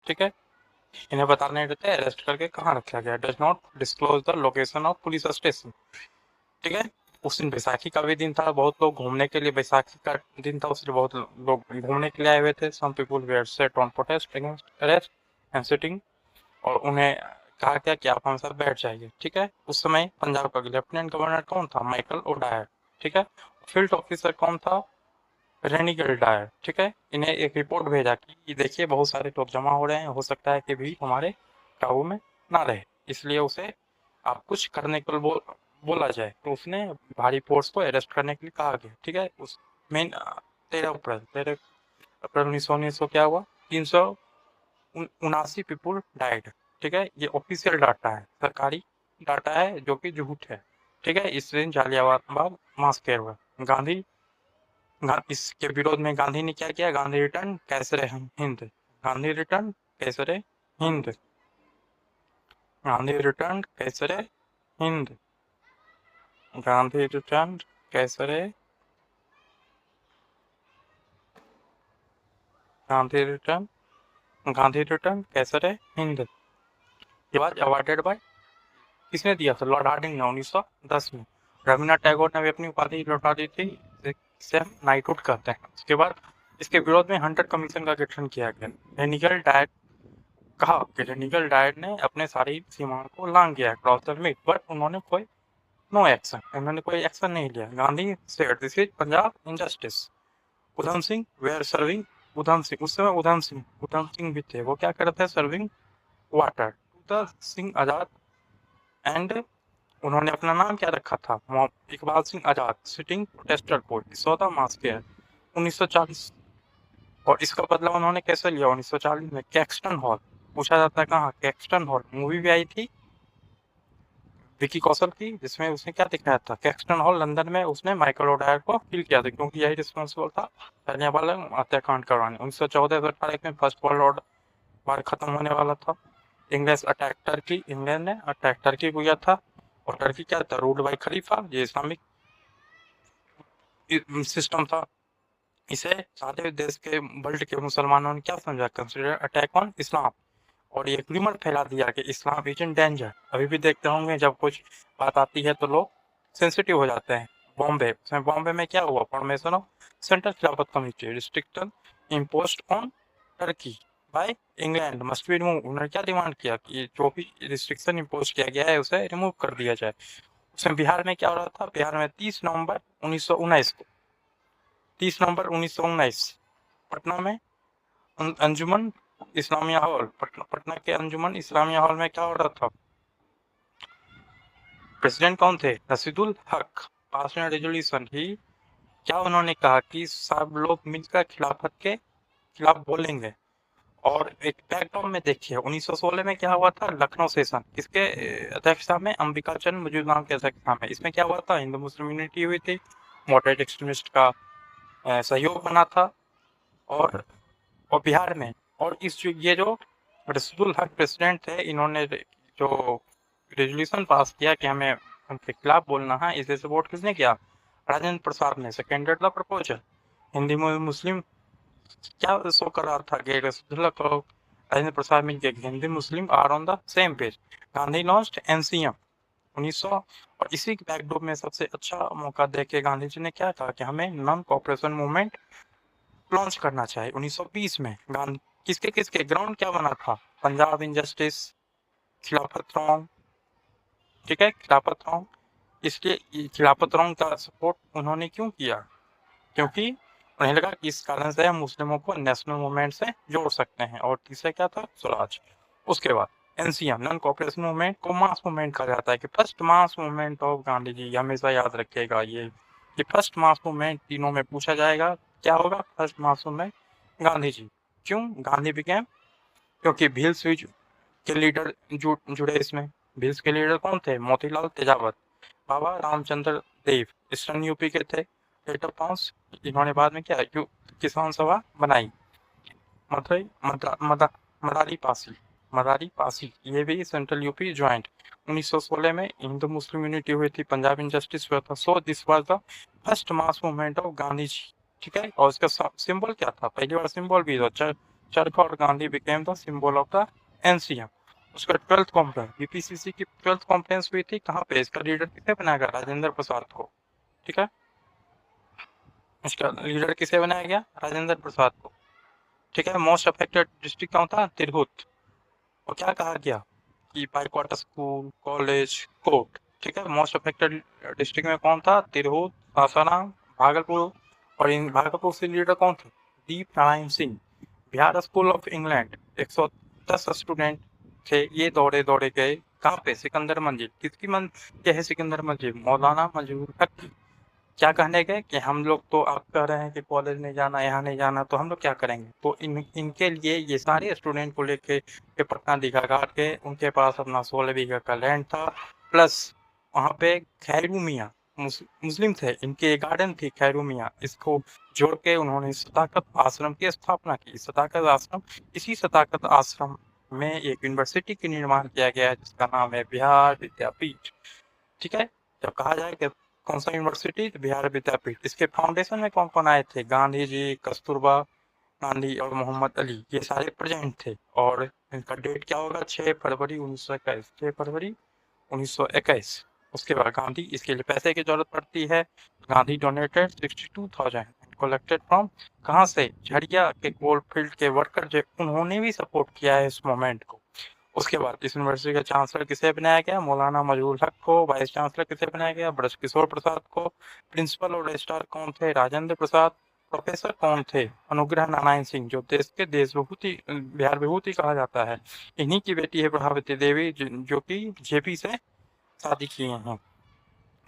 ठीक है, इन्हें पता नहीं रहता अरेस्ट करके कहाँ रखा गया। Does not disclose the location of police station. ठीक है, उस दिन बैसाखी का भी दिन था, बहुत लोग घूमने के लिए, बैसाखी का दिन था, उसलिए बहुत लोग घूमने के लिए आए हुए थे। Some people were set on protest against arrest and sitting, और उन्हें कहा गया कि आप हम सब बैठ जाइए। ठीक है, उस समय पंजाब का लेफ्टिनेंट गवर्नर कौन था? Michael O'Dwyer. ठीक है, फील्ड ऑफिसर कौन था? रेनिगल डायर। ठीक है, इन्हें एक रिपोर्ट भेजा कि ये देखिए बहुत सारे लोग जमा हो रहे हैं, हो सकता है कि भी हमारे काबू में ना रहे, इसलिए उसे आप कुछ करने को बोला जाए। तो उसने भारी फोर्स को अरेस्ट करने के लिए कहा गया। ठीक है, उस मेन 13 अप्रैल 1919 को क्या हुआ? 379 पीपुल डाइड। ठीक है, ये ऑफिशियल डाटा है, सरकारी डाटा है जो कि झूठ है। ठीक है, इस दिन जालियांवाला बाग मास्कर हुआ। गांधी इसके विरोध में गांधी ने क्या किया? Gandhi return Kaisare Hind. Gandhi return Kaisare Hind. Gandhi return Kaisare Hind. Gandhi return Kaisare Gandhi return Gandhi return Kaisare Hind. ये बात अवार्डेड बाय किसने दिया था? लॉर्ड हार्डिंग ने 1910 में। रविन्द्रनाथ टैगोर ने भी अपनी उपाधि लौटा दी थी, जिसे हम नाइटहुड कहते हैं। उसके बाद इसके विरोध में हंटर कमीशन का गठन किया गया। रेनिगल डायर कहा कि रेनिगल डायर ने अपने सारी सीमाओं को लांघ गया क्रॉस द लिमिट, बट उन्होंने कोई एक्शन नहीं लिया। Gandhi said this is Punjab injustice. Udham Singh were serving Udham Singh, उस समय उधम सिंह भी थे, वो क्या करते हैं? Serving water to the Singh Azad and उन्होंने अपना नाम क्या रखा था? Iqbal Singh Azad sitting protester post 14 मास के 1940। और इसका बदला उन्होंने कैसे लिया? 1940 में कैक्सटन हॉल। पूछा जाता है कहाँ? Caxton hall. मूवी भी आई थी विकी कौशल की, जिसमें उसने क्या दिखाया था? कैक्सटन हॉल लंदन में उसने माइकल ओडायर को किल किया था, क्योंकि यही रिस्पॉन्सिबल था जालियांवाला हत्याकांड करवाने। 1914 से 18 में फर्स्ट वर्ल्ड वॉर खत्म होने वाला था। इंग्लैंड ने अटैक टर्की को किया था, और टर्की क्या था? रूल्ड बाई खलीफा, ये इस्लामिक सिस्टम था। इसे सारे देश के वर्ल्ड के मुसलमानों ने क्या समझा? कंसिडर अटैक ऑन इस्लाम। और ये रिमर फैला दिया कि इस्लाम इज इन डेंजर। अभी भी देखते होंगे जब कुछ बात आती है तो लोग सेंसिटिव हो जाते हैं। बॉम्बे में क्या हुआ? फॉर्मेशन ऑफ सेंट्रल खिलाफत committee, restriction imposed on Turkey by England must be remove. उन्होंने क्या डिमांड किया कि जो भी रिस्ट्रिक्शन इम्पोज किया गया है उसे रिमूव कर दिया जाए। उसमें बिहार में क्या हो रहा था? बिहार में 30 नवंबर 1919 पटना में अंजुमन इस्लामिया हॉल, पटना के अंजुमन इस्लामिया हॉल में क्या हो रहा था? प्रेसिडेंट कौन थे? रशीदुल हक। पास में रेजोल्यूशन ही क्या उन्होंने कहा कि सब लोग मिलकर खिलाफत के खिलाफ बोलेंगे। और एक बैकड्रॉप में देखिए 1916 में क्या हुआ था? लखनऊ सेशन किसके अध्यक्षता में? अंबिका चंद्र मुजुमदार के अध्यक्षता में। इसमें क्या हुआ था? हिंदू मुस्लिम यूनिटी हुई थी, मॉडरेट एक्सट्रीमिस्ट का सहयोग बना था। और बिहार में, और ये जो रसूल हक प्रेसिडेंट थे, इन्होंने जो रेजोल्यूशन पास किया कि हमें उनके खिलाफ बोलना है, इसे सपोर्ट किसने किया? राजेंद्र प्रसाद ने सेकेंडेड द प्रपोजल। हिंदी मुस्लिम क्या शो कर रहा था कि रसूल हक और राजेंद्र प्रसाद मिलकर Hindi Muslim are on the same page. Gandhi launched NCM 1900। और इसी के बैकड्रॉप में सबसे अच्छा मौका देके गांधी जी ने क्या कहा कि हमें नॉन कॉपरेशन मूवमेंट लॉन्च करना चाहिए। 1920 में गांधी किसके किसके ग्राउंड क्या बना था? पंजाब इनजस्टिस, खिलाफत रॉन्ग। ठीक है, खिलाफत रॉन्ग। इसलिए खिलाफत रॉन्ग का सपोर्ट उन्होंने क्यों किया? क्योंकि उन्हें लगा कि इस कारण से हम मुस्लिमों को नेशनल मूवमेंट से जोड़ सकते हैं। और तीसरा क्या था? स्वराज। उसके बाद एनसीएम नॉन कॉपरेशन मूवमेंट को मास मूवमेंट कहा जाता है कि first mass movement of Gandhi ji. हमेशा याद रखिएगा ये कि फर्स्ट मास मूवमेंट तीनों में पूछा जाएगा क्या होगा? First mass movement Gandhi ji. क्यों गांधी बिकेम? क्योंकि भील स्विच के लीडर जुड़े इसमें। भील्स के लीडर कौन थे? मोतीलाल तेजावत, बाबा रामचंद्र देव ईस्टर्न यूपी के थे। डेट ऑफ पास इन्होंने बाद में क्या किसान सभा बनाई। मदई मदारी पासी ये भी सेंट्रल यूपी ज्वाइंट। 1916 में हिंदू मुस्लिम यूनिटी हुई थी, पंजाब इंजस्टिस हुआ था। So this was the first mass movement of Gandhi ji. ठीक है, और इसका सिंबल क्या था? पहली बार सिंबल भी था चरखा और Gandhi became the symbol of the NCM. उसका 12th कॉन्फ्रेंस, बीपीसीसी की 12th कॉन्फ्रेंस हुई थी, कहाँ पे? इसका लीडर किसे बनाया गया? राजेंद्र प्रसाद को। ठीक है, इसका लीडर किसे बनाया गया? राजेंद्र प्रसाद को। ठीक है, मोस्ट अफेक्टेड डिस्ट्रिक्ट कौन था? तिरहुत। और क्या कहा गया कि बाइक्वाटर स्कूल, कॉलेज, कोर्ट। ठीक है, मोस्ट अफेक्टेड डिस्ट्रिक्ट में कौन था? तिरहुत, सासाराम, भागलपुर। और इन भागलपुर से लीडर कौन थे? Deep Narayan Singh. Bihar school of England 110 student थे, ये दौड़े दौड़े गए कहाँ पे? सिकंदर मंजिल। किसकी क्या है सिकंदर मंजिल? मौलाना मजहूर हक की। क्या कहने गए कि हम लोग तो आप कह रहे हैं कि कॉलेज नहीं जाना, यहाँ नहीं जाना, तो हम लोग क्या करेंगे? तो इनके लिए ये सारे स्टूडेंट को लेके के पटना दीघा घाट के, उनके पास अपना 16 बीघा का लैंड था, प्लस वहाँ पे खैरू मियाँ मुस्लिम थे, इनके गार्डन थी खैरू मियाँ, इसको जोड़ के उन्होंने सदाकत आश्रम की स्थापना की। सदाकत आश्रम, इसी सदाकत आश्रम में एक यूनिवर्सिटी का निर्माण किया गया है जिसका नाम है बिहार विद्यापीठ। ठीक है, जब कहा जाए कि कौन सा यूनिवर्सिटी? तो बिहार विद्यापीठ। इसके फाउंडेशन में कौन कौन आए थे? गांधी जी, कस्तूरबा गांधी और मोहम्मद अली, ये सारे प्रेजेंट थे। और इनका डेट क्या होगा? 6 फरवरी 1921। 6 फरवरी 1921। उसके बाद गांधी, इसके लिए पैसे की जरूरत पड़ती है। गांधी डोनेटेड 62,000 कलेक्टेड फ्रॉम, कहाँ से? झरिया के कोल फील्ड के वर्कर जो, उन्होंने भी सपोर्ट किया है इस मूवमेंट को। उसके बाद इस यूनिवर्सिटी का चांसलर किसे बनाया गया? मौलाना मजहूर हक को। वाइस चांसलर किसे बनाया गया? ब्रजकिशोर प्रसाद को। प्रिंसिपल और रजिस्ट्रार कौन थे? राजेंद्र प्रसाद। प्रोफेसर कौन थे? अनुग्रह नारायण सिंह, जो देश के देश विभूति, बिहार विभूति कहा जाता है। इन्हीं की बेटी है प्रभावती देवी, जो कि जेपी से शादी किए हैं।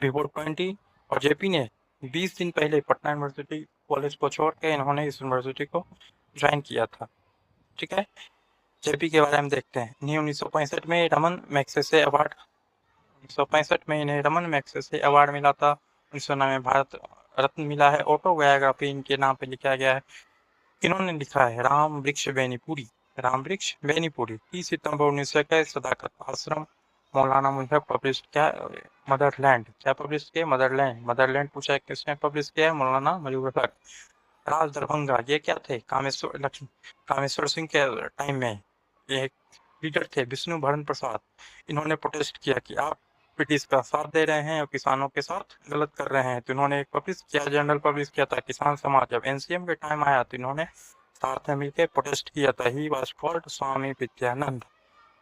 बिफोर 20, और जेपी ने 20 दिन पहले पटना यूनिवर्सिटी कॉलेज को छोड़ के इन्होंने इस यूनिवर्सिटी को ज्वाइन किया था। ठीक है, जेपी के बारे में देखते हैं। इन्हें 1965 में रमन मैग्सेसे अवार्ड, 1965 में इन्हें रमन मैग्सेसे अवार्ड मिला था। 1990 में भारत रत्न मिला है। ऑटोबायोग्राफी इनके नाम पे लिखा गया है। इन्होंने लिखा है राम वृक्ष बेनीपुरी, राम वृक्ष बेनीपुरी। 30 सितंबर 1921, सदाकत आश्रम। मौलाना मुजहब पब्लिश क्या? मदरलैंड। क्या पब्लिश किया? मदरलैंड। मदरलैंड पूछा है किसने पब्लिश किया है? मौलाना मजहूर हक। राज दरभंगा, ये क्या थे? कामेश्वर सिंह के टाइम में एक लीडर थे, विष्णु भरण प्रसाद। इन्होंने प्रोटेस्ट किया कि आप ब्रिटिश का साथ दे रहे हैं और किसानों के साथ गलत कर रहे हैं। तो इन्होंने एक पब्लिश किया, जर्नल पब्लिश किया था किसान समाज। जब एनसीएम के टाइम आया तो इन्होंने साथ में मिलकर प्रोटेस्ट किया था। ही वॉज कॉल्ड स्वामी विद्यानंद।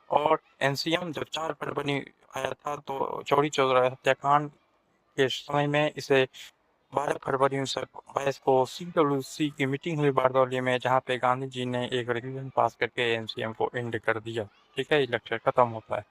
और एनसीएम जब 4 फरवरी आया था तो चौरी चौरा हत्याकांड के समय में इसे 12 फरवरी 1922 को CWC की मीटिंग हुई बारदौली में, जहाँ पे गांधी जी ने एक रेजोल्यूशन पास करके एनसीएम को एंड कर दिया। ठीक है, ये लेक्चर खत्म होता है।